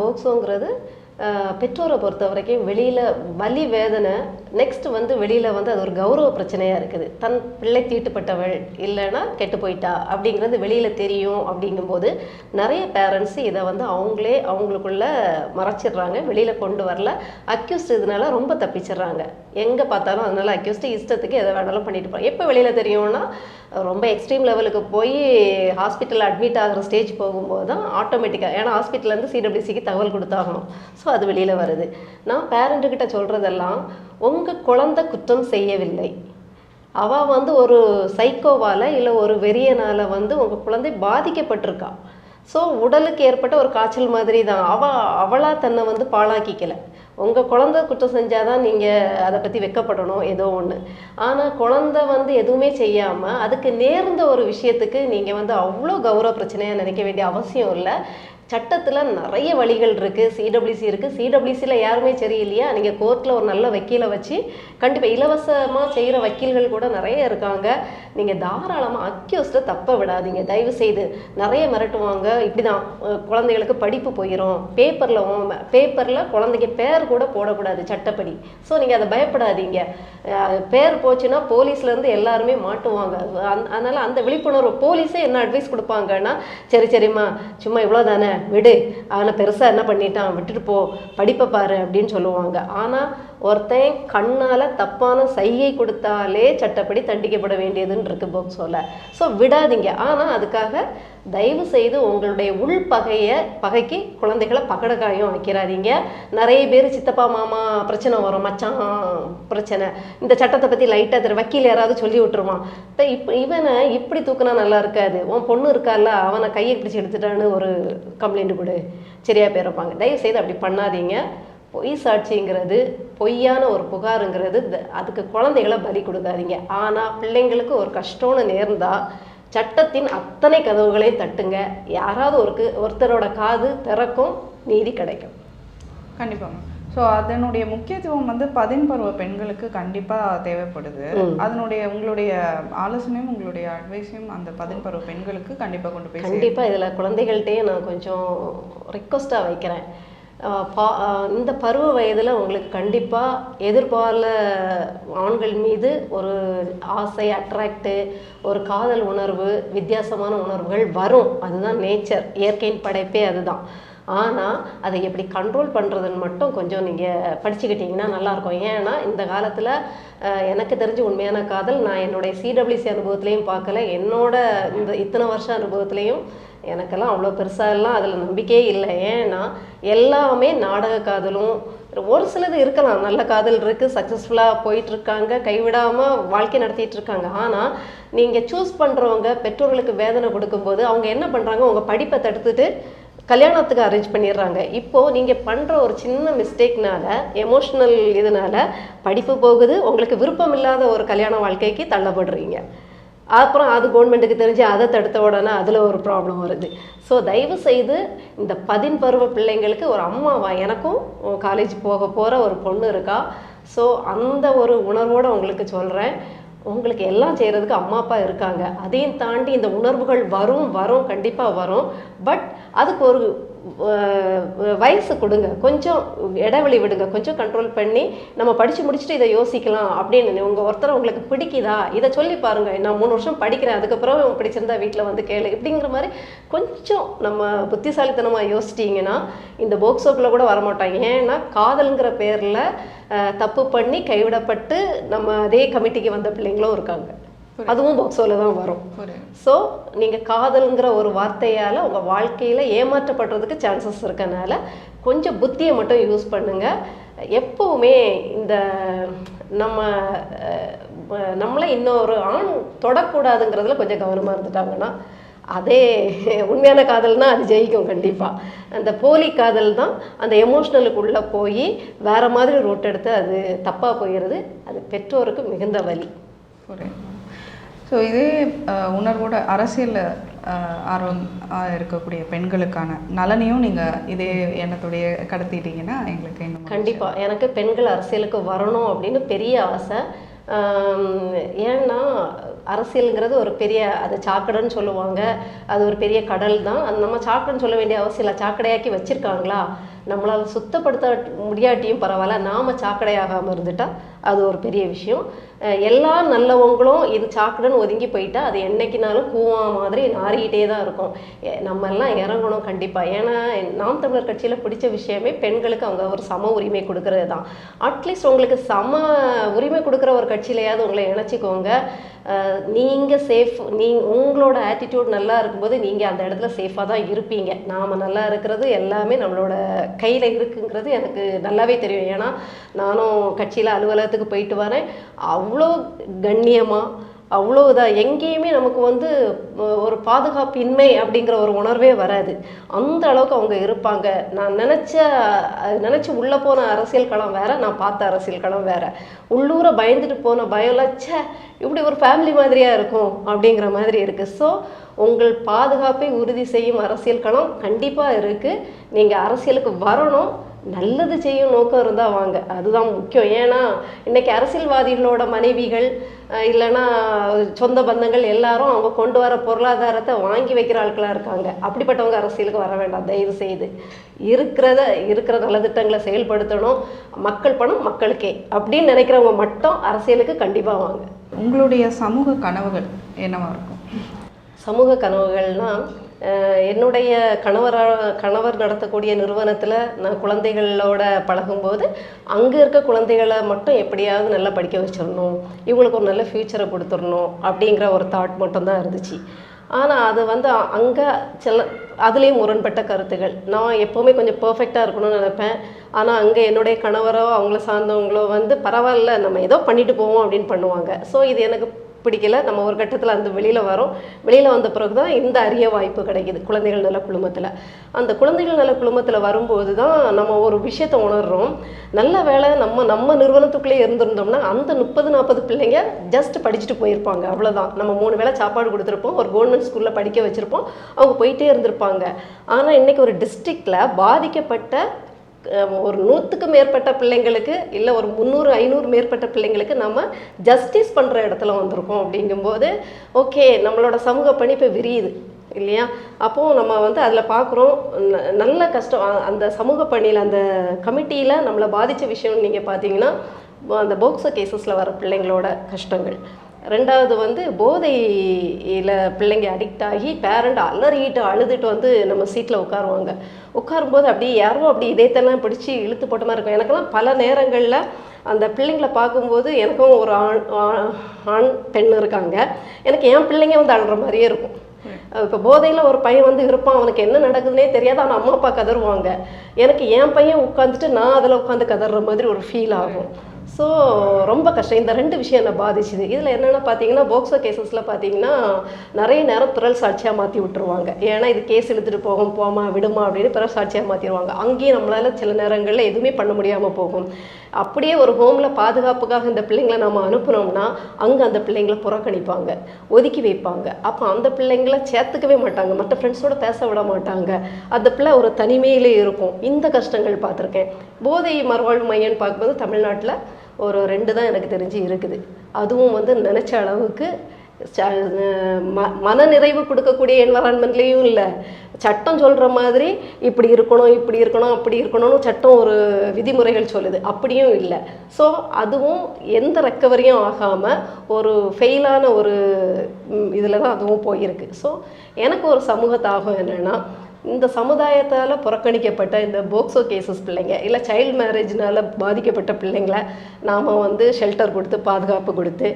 போக்சோங்கிறது பெற்றோரை பொறுத்த வரைக்கும் வெளியில் வலி வேதனை, நெக்ஸ்ட் வந்து வெளியில் வந்து அது ஒரு கௌரவ பிரச்சனையாக இருக்குது. தன் பிள்ளை தீட்டுப்பட்டவள் இல்லைன்னா கெட்டு போயிட்டா அப்படிங்கிறது வெளியில் தெரியும். அப்படிங்கும்போது நிறைய பேரண்ட்ஸு இதை வந்து அவங்களே அவங்களுக்குள்ள மறைச்சிடுறாங்க, வெளியில் கொண்டு வரல. அக்யூஸ்ட் இதனால ரொம்ப தப்பிச்சிடுறாங்க. எங்கே பார்த்தாலும் அதனால அக்யூஸ்ட்டு இஷ்டத்துக்கு எதை வேணாலும் பண்ணிட்டு போகிறாங்க. எப்போ வெளியில் தெரியும்னா ரொம்ப எக்ஸ்ட்ரீம் லெவலுக்கு போய் ஹாஸ்பிட்டலில் அட்மிட் ஆகிற ஸ்டேஜ் போகும்போது தான் ஆட்டோமேட்டிக்காக, ஏன்னா ஹாஸ்பிட்டல்லேருந்து சிடபிள்யூசிக்கு தகவல் கொடுத்தாகணும். ஸோ அது வெளியில் வருது. நான் பேரண்ட்டுக்கிட்ட சொல்கிறதெல்லாம், உங்கள் குழந்தை குற்றம் செய்யவில்லை, அவள் வந்து ஒரு சைக்கோவால் இல்லை ஒரு வெறியனால் வந்து உங்கள் குழந்தை பாதிக்கப்பட்டிருக்கா. ஸோ உடலுக்கு ஏற்பட்ட ஒரு காய்ச்சல் மாதிரி தான். அவளாக தன்னை வந்து பாழாக்கிக்கலை. உங்கள் குழந்தை குற்றம் செஞ்சால் தான் நீங்கள் அதை பற்றி வெட்கப்படணும் ஏதோ ஒன்று. ஆனால் குழந்தை வந்து எதுவுமே செய்யாமல் அதுக்கு நேர்ந்த ஒரு விஷயத்துக்கு நீங்கள் வந்து அவ்வளோ கௌரவ பிரச்சனையாக நினைக்க வேண்டிய அவசியம் இல்லை. சட்டத்தில் நிறைய வழிகள் இருக்குது. சிடபிள்யூசி இருக்குது. சிடபிள்யூசியில் யாருமே சரியில்லையா, நீங்கள் கோர்ட்டில் ஒரு நல்ல வக்கீலை வச்சு கண்டிப்பாக இலவசமாக செய்கிற வக்கீல்கள் கூட நிறைய இருக்காங்க. நீங்கள் தாராளமாக அக்யூஸ்ட்டை தப்ப விடாதீங்க தயவு செய்து. நிறைய மிரட்டுவாங்க, இப்படி தான் குழந்தைகளுக்கு படிப்பு போயிடும், பேப்பரில் குழந்தைங்க பேர் கூட போடக்கூடாது சட்டப்படி. ஸோ நீங்கள் அதை பயப்படாதீங்க. பேர் போச்சுன்னா போலீஸ்லேருந்து எல்லாருமே மாட்டுவாங்க. அதனால் அந்த விழிப்புணர்வு போலீஸே என்ன அட்வைஸ் கொடுப்பாங்கன்னா, சரிம்மா சும்மா இவ்வளோ தானே விடு, அவனை பெருசாக என்ன பண்ணிட்டான் விட்டுட்டு போ, படிப்பை பாரு அப்படின்னு சொல்லுவாங்க. ஆனால் ஒருத்தன் கண்ணால் தப்பான சைகை கொடுத்தாலே சட்டப்படி தண்டிக்கப்பட வேண்டியதுன்னு இருக்குது போக்சோல. ஸோ விடாதீங்க. ஆனால் அதுக்காக தயவு செய்து உங்களுடைய உள் பகைக்கு குழந்தைகளை பகடக்காயம் வைக்கிறாதீங்க. நிறைய பேர் சித்தப்பா மாமா பிரச்சனை வரும், மச்சான் பிரச்சனை, இந்த சட்டத்தை பற்றி லைட்டாக வக்கீல் யாராவது சொல்லி விட்டுருவான். இப்போ இவனை இப்படி தூக்குனா நல்லா இருக்காது, உன் பொண்ணு இருக்கால அவனை கையை பிடிச்சி எடுத்துட்டான்னு ஒரு கம்ப்ளைண்ட் கொடு, சரியா போயிருப்பாங்க. தயவு செய்து அப்படி பண்ணாதீங்க. பொய் சாட்சிங்கிறது, பொய்யான ஒரு புகாருங்கிறது, அதுக்கு குழந்தைகளை பலி கொடுக்காதீங்க. ஆனால் பிள்ளைங்களுக்கு ஒரு கஷ்டம்னு நேர்ந்தால் சட்டத்தின் அத்தனை கதவுகளையும் தட்டுங்க. யாராவது ஒருத்தரோட காது திறக்கும், நீதி கிடைக்கும். கண்டிப்பாங்க. ஸோ அதனுடைய முக்கியத்துவம் வந்து 10 பருவ பெண்களுக்கு கண்டிப்பாக தேவைப்படுது. உங்களுடைய ஆலோசனையும் உங்களுடைய அட்வைஸையும் அந்த 10 பருவ பெண்களுக்கு கண்டிப்பாக கொண்டு போய் கண்டிப்பாக இதில் குழந்தைகள்கிட்டயே நான் கொஞ்சம் ரிக்வஸ்ட்டாக வைக்கிறேன். இந்த பருவ வயதில் உங்களுக்கு கண்டிப்பாக எதிர்பார்ல ஆண்கள் மீது ஒரு ஆசை, அட்ராக்டு, ஒரு காதல் உணர்வு, வித்தியாசமான உணர்வுகள் வரும். அதுதான் நேச்சர், இயற்கையின் படைப்பே அதுதான். ஆனால் அதை எப்படி கண்ட்ரோல் பண்ணுறதுன்னு மட்டும் கொஞ்சம் நீங்கள் படிச்சுக்கிட்டிங்கன்னா நல்லாயிருக்கும். ஏன்னா இந்த காலத்தில் எனக்கு தெரிஞ்ச உண்மையான காதல் நான் என்னுடைய சிடபிள்யூசி அனுபவத்துலேயும் பார்க்கல, என்னோட இந்த இத்தனை வருஷம் அனுபவத்துலேயும் எனக்கெல்லாம் அவ்வளோ பெருசாகலாம் அதில் நம்பிக்கையே இல்லை. ஏன்னா எல்லாமே நாடக காதலும், ஒரு சிலது இருக்கலாம் நல்ல காதல் இருக்குது, சக்ஸஸ்ஃபுல்லாக போயிட்டுருக்காங்க, கைவிடாமல் வாழ்க்கை நடத்திட்டு இருக்காங்க. ஆனால் நீங்கள் சூஸ் பண்ணுறவங்க பெற்றோர்களுக்கு வேதனை கொடுக்கும்போது அவங்க என்ன பண்ணுறாங்க, உங்கள் படிப்பை தடுத்துட்டு கல்யாணத்துக்கு அரேஞ்ச் பண்ணிடுறாங்க. இப்போது நீங்கள் பண்ணுற ஒரு சின்ன மிஸ்டேக்னால, எமோஷ்னல் இதனால் படிப்பு போகுது, உங்களுக்கு விருப்பம் இல்லாத ஒரு கல்யாண வாழ்க்கைக்கு தள்ளப்படுறீங்க. அப்புறம் அது கவர்மெண்ட்டுக்கு தெரிஞ்சு அதை தடுத்த உடனே அதில் ஒரு ப்ராப்ளம் வருது. ஸோ தயவு செய்து இந்த 10 பருவ பிள்ளைங்களுக்கு ஒரு அம்மாவா, எனக்கும் காலேஜ் போகிற ஒரு பொண்ணு இருக்கா. ஸோ அந்த ஒரு உணர்வோடு உங்களுக்கு சொல்கிறேன், உங்களுக்கு எல்லாம் செய்கிறதுக்கு அம்மா அப்பா இருக்காங்க. அதையும் தாண்டி இந்த உணர்வுகள் வரும் கண்டிப்பாக வரும். பட் அதுக்கு ஒரு வயசு கொடுங்க, கொஞ்சம் இடைவெளி விடுங்க, கொஞ்சம் கண்ட்ரோல் பண்ணி நம்ம படித்து முடிச்சுட்டு இதை யோசிக்கலாம் அப்படின்னு. உங்கள் ஒருத்தர் உங்களுக்கு பிடிக்குதா இதை சொல்லி பாருங்கள், நான் 3 வருஷம் படிக்கிறேன், அதுக்கப்புறம் பிடிச்சிருந்தா வீட்டில் வந்து கேளு இப்படிங்கிற மாதிரி கொஞ்சம் நம்ம புத்திசாலித்தனமாக யோசிச்சிட்டிங்கன்னா இந்த போக்சோக்குள்ளே கூட வரமாட்டாங்க. ஏன்னா காதலுங்கிற பேரில் தப்பு பண்ணி கைவிடப்பட்டு நம்ம அதே கமிட்டிக்கு வந்த பிள்ளைங்களும் இருக்காங்க. அதுவும் போக்சோவில் தான் வரும். ஸோ நீங்கள் காதல்ங்கிற ஒரு வார்த்தையால் உங்கள் வாழ்க்கையில் ஏமாற்றப்படுறதுக்கு சான்சஸ் இருக்கனால கொஞ்சம் புத்தியை மட்டும் யூஸ் பண்ணுங்கள். எப்போவுமே இந்த நம்மளை இன்னொரு ஆண் தொடக்கூடாதுங்கிறதுல கொஞ்சம் கவனமாக இருந்துட்டாங்கன்னா அதே உண்மையான காதல்னால் அது ஜெயிக்கும் கண்டிப்பாக. அந்த போலி காதல் தான் அந்த எமோஷ்னலுக்குள்ளே போய் வேறு மாதிரி ரூட் எடுத்து அது தப்பாக போயிடுது. அது பெற்றோருக்கு மிகுந்த வலி. ஸோ இதே உணர்வோட அரசியலில் ஆர்வம் இருக்கக்கூடிய பெண்களுக்கான நலனையும் நீங்கள் இதே எண்ணத்துடைய கடத்திட்டீங்கன்னா எங்களுக்கு இன்னும் கண்டிப்பாக எனக்கு பெண்கள் அரசியலுக்கு வரணும் அப்படின்னு பெரிய ஆசை. ஏன்னா அரசியலுங்கிறது ஒரு பெரிய, அது சாக்கடைன்னு சொல்லுவாங்க, அது ஒரு பெரிய கடல் தான். அது நம்ம சாக்கடைன்னு சொல்ல வேண்டிய அவசியம் இல்லை. சாக்கடையாக்கி வச்சுருக்காங்களா, நம்மளால் சுத்தப்படுத்த முடியாட்டியும் பரவாயில்ல, நாம் சாக்கடையாகாமல் இருந்துட்டால் அது ஒரு பெரிய விஷயம். எல்லா நல்லவங்களும் இது சாக்கடைன்னு ஒதுங்கி போயிட்டா அது என்னைக்குனாலும் கூவா மாதிரி நாறிக்கிட்டே தான் இருக்கும். நம்ம எல்லாம் இறங்கணும் கண்டிப்பாக. ஏன்னா நாம் தமிழர் கட்சியில் பிடிச்ச விஷயமே பெண்களுக்கு அவங்க ஒரு சம உரிமை கொடுக்கறது தான். அட்லீஸ்ட் உங்களுக்கு சம உரிமை கொடுக்குற ஒரு கட்சியிலையாவது உங்களை இணைச்சிக்கோங்க. நீங்கள் சேஃப், உங்களோட ஆட்டிடியூட் நல்லா இருக்கும்போது நீங்கள் அந்த இடத்துல சேஃபாக தான் இருப்பீங்க. நாம் நல்லா இருக்கிறது எல்லாமே நம்மளோட கையில் இருக்குங்கிறது எனக்கு நல்லாவே தெரியும். ஏன்னா நானும் கட்சியில் அலுவலகத்துக்கு போயிட்டு வரேன். அவ்வளோ கண்ணியமாக, அவ்வளோ இதாக எங்கேயுமே நமக்கு வந்து ஒரு பாதுகாப்பின்மை அப்படிங்கிற ஒரு உணர்வே வராது. அந்த அளவுக்கு அவங்க இருப்பாங்க. நான் நினச்சி உள்ளே போன அரசியல் களம் வேறு, நான் பார்த்த அரசியல் களம் வேறு. உள்ளூரை பயந்துட்டு போன பயம்லாச்ச இப்படி ஒரு ஃபேமிலி மாதிரியாக இருக்கும் அப்படிங்கிற மாதிரி இருக்குது. ஸோ உங்கள் பாதுகாப்பை உறுதி செய்யும் அரசியல் களம் கண்டிப்பாக இருக்குது. நீங்கள் அரசியலுக்கு வரணும், நல்லது செய்யும் நோக்கம் இருந்தால் வாங்க, அதுதான் முக்கியம். ஏன்னா இன்றைக்கி அரசியல்வாதிகளோட மனைவிகள் இல்லைன்னா சொந்த பந்தங்கள் எல்லாரும் அவங்க கொண்டு வர பொருளாதாரத்தை வாங்கி வைக்கிற ஆட்களாக இருக்காங்க. அப்படிப்பட்டவங்க அரசியலுக்கு வர வேண்டாம் தயவு செய்து. இருக்கிற நலத்திட்டங்களை செயல்படுத்தணும், மக்கள் பணம் மக்களுக்கே அப்படின்னு நினைக்கிறவங்க மட்டும் அரசியலுக்கு கண்டிப்பாக வாங்க. உங்களுடைய சமூக கனவுகள் என்னவா இருக்கும்? சமூக கனவுகள்னால், என்னுடைய கணவர் நடத்தக்கூடிய நிறுவனத்தில் நான் குழந்தைகளோட பழகும்போது அங்கே இருக்க குழந்தைகளை மட்டும் எப்படியாவது நல்லா படிக்க வச்சிடணும், இவங்களுக்கு ஒரு நல்ல ஃப்யூச்சரை கொடுத்துடணும் அப்படிங்கிற ஒரு தாட் மட்டும்தான் இருந்துச்சு. ஆனால் அது வந்து அங்கே அதுலேயும் முரண்பட்ட கருத்துகள். நான் எப்போவுமே கொஞ்சம் பர்ஃபெக்டாக இருக்கணும்னு நினைப்பேன். ஆனால் அங்கே என்னுடைய கணவரோ அவங்கள சார்ந்தவங்களோ வந்து பரவாயில்ல நம்ம ஏதோ பண்ணிட்டு போவோம் அப்படின்னு பண்ணுவாங்க. ஸோ இது எனக்கு பிடிக்கல. நம்ம ஒரு கட்டத்தில் அந்த வெளியில் வந்த பிறகு தான் இந்த அரிய வாய்ப்பு கிடைக்கிது குழந்தைகள் நல குழுமத்தில். அந்த குழந்தைகள் நல குழுமத்தில் வரும்போது தான் நம்ம ஒரு விஷயத்தை உணர்றோம். நல்ல வேலை நம்ம நிறுவனத்துக்குள்ளே இருந்திருந்தோம்னா அந்த 30-40 பிள்ளைங்க ஜஸ்ட் படிச்சுட்டு போயிருப்பாங்க, அவ்வளோதான். நம்ம 3 வேளை சாப்பாடு கொடுத்துருப்போம், ஒரு கவர்மெண்ட் ஸ்கூலில் படிக்க வச்சுருப்போம், அவங்க போயிட்டே இருந்திருப்பாங்க. ஆனால் இன்றைக்கி ஒரு டிஸ்ட்ரிக்டில் பாதிக்கப்பட்ட ஒரு 100க்கு மேற்பட்ட பிள்ளைங்களுக்கு இல்லை ஒரு 300-500 மேற்பட்ட பிள்ளைங்களுக்கு நம்ம ஜஸ்டிஸ் பண்ணுற இடத்துல வந்திருக்கோம். அப்படிங்கும்போது ஓகே, நம்மளோட சமூக பணி இப்போ விரியுது இல்லையா? அப்போது நம்ம வந்து அதில் பார்க்குறோம் நல்ல கஷ்டம். அந்த சமூக பணியில் அந்த கமிட்டியில் நம்மளை பாதித்த விஷயம் நீங்கள் பார்த்தீங்கன்னா அந்த போக்சோ கேசஸில் வர பிள்ளைங்களோட கஷ்டங்கள். ரெண்டாவது வந்து போதையில் பிள்ளைங்க அடிக்ட் ஆகி பேரண்ட் அழுதுட்டு வந்து நம்ம சீட்டில் உட்காரும்போது அப்படி யாரோ அப்படி இதயத்தெல்லாம் பிடிச்சி இழுத்து போட்ட மாதிரி இருக்கும். எனக்கெல்லாம் பல நேரங்களில் அந்த பிள்ளைங்களை பார்க்கும்போது எனக்கும் ஒரு ஆண் பெண் இருக்காங்க, எனக்கு என் பிள்ளைங்க வந்து அழுற மாதிரியே இருக்கும். இப்போ போதையில் ஒரு பையன் வந்து இருப்பான், அவனுக்கு என்ன நடக்குதுன்னே தெரியாது, ஆனால் அம்மா அப்பா கதறுவாங்க. எனக்கு என் பையன் உட்காந்துட்டு நான் அதில் உட்காந்து கதற மாதிரி ஒரு ஃபீல் ஆகும். ஸோ ரொம்ப கஷ்டம். இந்த 2 விஷயம் என்னை பாதிச்சுது. இதில் என்னென்னா பார்த்தீங்கன்னா போக்சோ கேசஸில் பார்த்தீங்கன்னா நிறைய நேரம் பிறல் சாட்சியாக மாற்றி விட்டுருவாங்க. ஏன்னா இது கேஸ் இழுத்துட்டு போமா விடுமா அப்படின்னு பிறல் சாட்சியாக மாற்றிடுவாங்க. அங்கேயும் நம்மளால் சில நேரங்களில் எதுவுமே பண்ண முடியாமல் போகும். அப்படியே ஒரு ஹோமில் பாதுகாப்புக்காக இந்த பிள்ளைங்களை நம்ம அனுப்புனோம்னா அங்கே அந்த பிள்ளைங்களை புறக்கணிப்பாங்க, ஒதுக்கி வைப்பாங்க. அப்போ அந்த பிள்ளைங்களை சேர்த்துக்கவே மாட்டாங்க, மற்ற ஃப்ரெண்ட்ஸோடு பேச விட மாட்டாங்க, அந்த பிள்ளை ஒரு தனிமையிலே இருக்கும். இந்த கஷ்டங்கள் பார்த்துருக்கேன். போதை மறுவாழ்வு மையம்னு பார்க்கும்போது தமிழ்நாட்டில் ஒரு 2 தான் எனக்கு தெரிஞ்சு இருக்குது. அதுவும் வந்து நினச்ச அளவுக்கு மனநிறைவு கொடுக்கக்கூடிய என்வரான்மெண்ட்லேயும் இல்லை. சட்டம் சொல்கிற மாதிரி இப்படி இருக்கணும் அப்படி இருக்கணும்னு சட்டம் ஒரு விதிமுறைகள் சொல்லுது, அப்படியும் இல்லை. ஸோ அதுவும் எந்த ரெக்கவரியும் ஆகாமல் ஒரு ஃபெயிலான ஒரு இதில் தான் அதுவும் போயிருக்கு. ஸோ எனக்கு ஒரு சமூக தாகம் என்னென்னா, இந்த சமுதாயத்தால் புறக்கணிக்கப்பட்ட இந்த போக்சோ கேசஸ் பிள்ளைங்க இல்லை சைல்டு மேரேஜ்னால் பாதிக்கப்பட்ட பிள்ளைங்களை நாம் வந்து ஷெல்டர் கொடுத்து பாதுகாப்பு கொடுத்து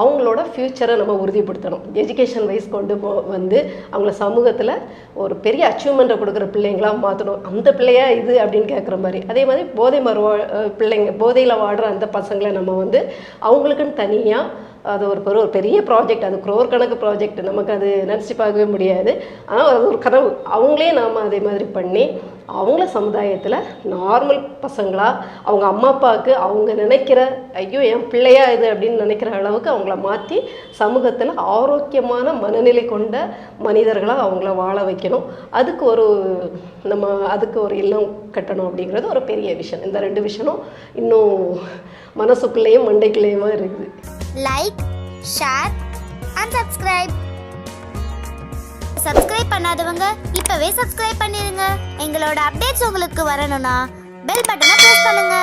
அவங்களோட ஃப்யூச்சரை நம்ம உறுதிப்படுத்தணும். எஜுகேஷன் வைஸ் கொண்டு வந்து அவங்கள சமூகத்தில் ஒரு பெரிய அச்சீவ்மெண்ட்டை கொடுக்குற பிள்ளைங்களாக மாற்றணும். அந்த பிள்ளையா இது அப்படின்னு கேட்குற மாதிரி. அதே மாதிரி போதையில் வாடுற அந்த பசங்களை நம்ம வந்து அவங்களுக்குன்னு தனியாக அது ஒரு பெரிய ப்ராஜெக்ட், அது குரோர் கணக்கு ப்ராஜெக்ட், நமக்கு அது நினச்சி பார்க்கவே முடியாது. ஆனால் அது ஒரு கனவு. அவங்களே நாம் அதே மாதிரி பண்ணி அவங்கள சமுதாயத்தில் நார்மல் பசங்களாக அவங்க அம்மா அப்பாவுக்கு அவங்க நினைக்கிற ஐயோ என் பிள்ளையா இது அப்படின்னு நினைக்கிற அளவுக்கு அவங்கள மாற்றி சமூகத்தில் ஆரோக்கியமான மனநிலை கொண்ட மனிதர்களாக அவங்கள வாழ வைக்கணும். அதுக்கு ஒரு இல்லம் கட்டணும் அப்படிங்கிறது ஒரு பெரிய விஷயம். இந்த 2 விஷயம் இன்னும் மனசுக்குள்ளேயும் மண்டைக்குள்ளேயுமா இருக்குது. Like, share and subscribe. Subscribe பண்ணாதவங்க இப்பவே சப்ஸ்கிரைப் பண்ணிருங்க. எங்களோட அப்டேட்ஸ் உங்களுக்கு வரணும்னா பெல் பட்டனை பிரஸ் பண்ணுங்க.